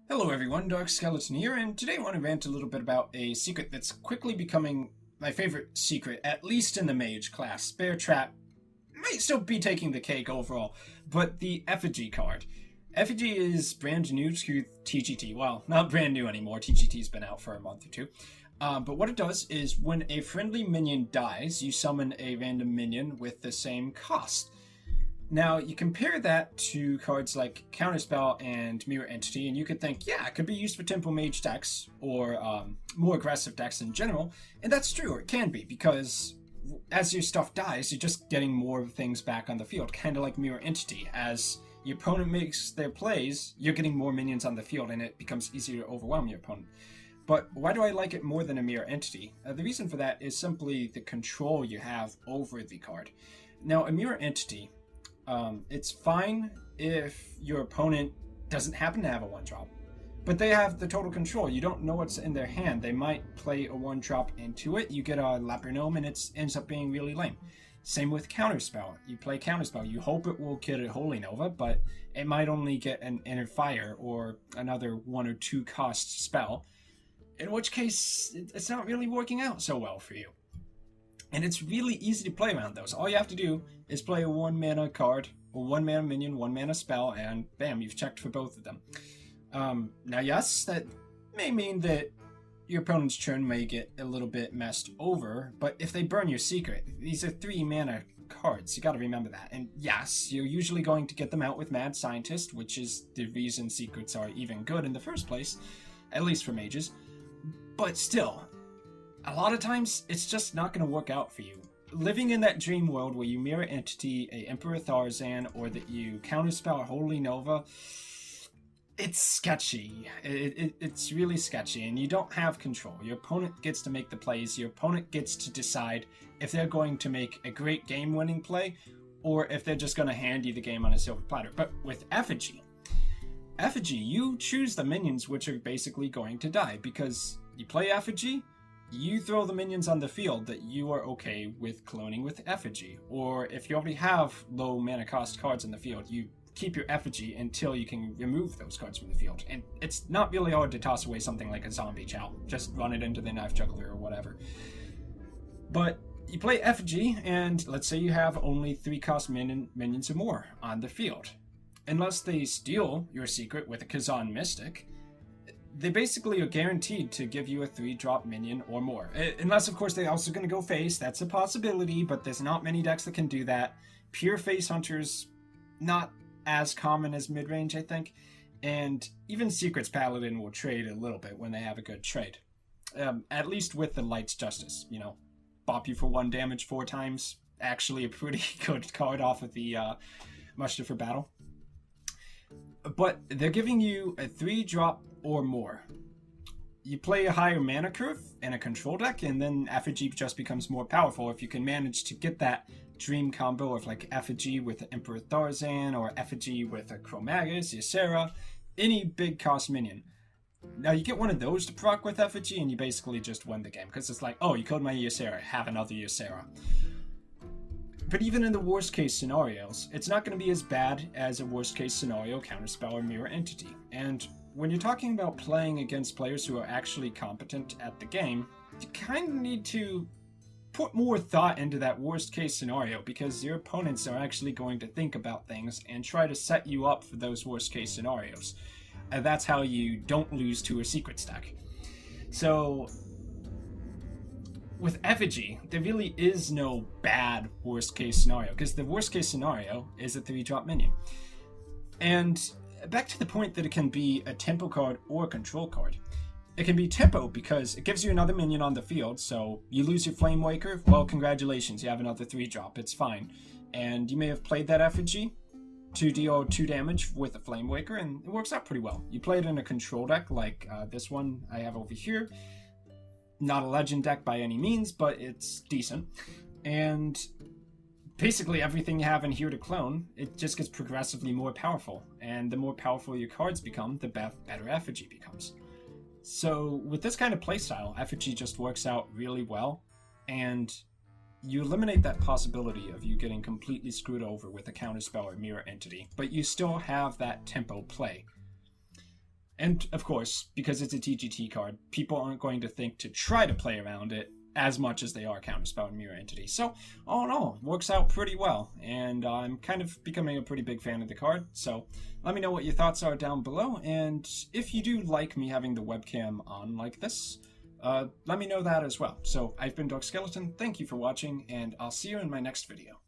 Hello everyone, Dark Skeleton here, and today I want to rant a little bit about a secret that's quickly becoming my favorite secret, at least in the mage class. Bear Trap might still be taking the cake overall, but the Effigy card. Effigy is brand new to TGT. Well, not brand new anymore, TGT's been out for a month or two. But what it does is when a friendly minion dies, you summon a random minion with the same cost. Now, you compare that to cards like Counterspell and Mirror Entity, and you could think, yeah, it could be used for Tempo Mage decks, or more aggressive decks in general, and that's true, or it can be, because as your stuff dies, you're just getting more things back on the field, kind of like Mirror Entity. As your opponent makes their plays, you're getting more minions on the field, and it becomes easier to overwhelm your opponent. But why do I like it more than a Mirror Entity? The reason for that is simply the control you have over the card. Now, a Mirror Entity, it's fine if your opponent doesn't happen to have a 1-drop, but they have the total control. You don't know what's in their hand. They might play a 1-drop into it. You get a Lapernome and it ends up being really lame. Same with Counterspell. You play Counterspell. You hope it will get a Holy Nova, but it might only get an Inner Fire or another 1 or 2 cost spell, in which case it's not really working out so well for you. And it's really easy to play around those. All you have to do is play a 1-mana card, or 1-mana minion, 1-mana spell, and bam, you've checked for both of them. Now, yes, that may mean that your opponent's turn may get a little bit messed over, but if they burn your secret, these are 3-mana cards. You gotta remember that. And yes, you're usually going to get them out with Mad Scientist, which is the reason secrets are even good in the first place, at least for mages. But still, a lot of times, it's just not going to work out for you. Living in that dream world where you Mirror Entity a Emperor Tharzan, or that you Counterspell a Holy Nova, it's sketchy. It's really sketchy, and you don't have control. Your opponent gets to make the plays. Your opponent gets to decide if they're going to make a great game-winning play, or if they're just going to hand you the game on a silver platter. But with Effigy, you choose the minions which are basically going to die, because you play Effigy, you throw the minions on the field that you are okay with cloning with Effigy. Or if you already have low mana cost cards in the field, you keep your Effigy until you can remove those cards from the field. And it's not really hard to toss away something like a Zombie Chow. Just run it into the Knife Juggler or whatever. But you play Effigy, and let's say you have only 3-cost minions or more on the field. Unless they steal your secret with a Kazan Mystic, they basically are guaranteed to give you a 3-drop minion or more. Unless, of course, they're also going to go face. That's a possibility, but there's not many decks that can do that. Pure face hunters, not as common as mid-range, I think. And even Secrets Paladin will trade a little bit when they have a good trade. At least with the Light's Justice. You know, bop you for 1 damage 4 times. Actually a pretty good card off of the Muster for Battle. But they're giving you a 3-drop or more. You play a higher mana curve in a control deck, and then Effigy just becomes more powerful if you can manage to get that dream combo of like Effigy with Emperor Tharzan, or Effigy with a Chromagus, Ysera, any big cost minion. Now you get one of those to proc with Effigy, and you basically just win the game, because it's like, oh, you killed my Ysera, have another Ysera. But even in the worst case scenarios, it's not going to be as bad as a worst case scenario Counterspell or Mirror Entity. And when you're talking about playing against players who are actually competent at the game, you kind of need to put more thought into that worst case scenario, because your opponents are actually going to think about things and try to set you up for those worst case scenarios. And that's how you don't lose to a secret stack. So with Effigy, there really is no bad worst case scenario, because the worst case scenario is a 3-drop minion. And back to the point that it can be a tempo card or a control card. It can be tempo because it gives you another minion on the field, so you lose your Flame Waker, well, congratulations, you have another 3-drop, it's fine. And you may have played that Effigy to deal 2 damage with a Flame Waker, and it works out pretty well. You play it in a control deck like this one I have over here. Not a legend deck by any means, but it's decent. And basically everything you have in here to clone, it just gets progressively more powerful. And the more powerful your cards become, the better Effigy becomes. So with this kind of playstyle, Effigy just works out really well. And you eliminate that possibility of you getting completely screwed over with a Counterspell or Mirror Entity. But you still have that tempo play. And of course, because it's a TGT card, people aren't going to think to try to play around it as much as they are Counterspell and Mirror Entity. So, all in all, works out pretty well, and I'm kind of becoming a pretty big fan of the card. So, let me know what your thoughts are down below, and if you do like me having the webcam on like this, let me know that as well. So, I've been Dark Skeleton, thank you for watching, and I'll see you in my next video.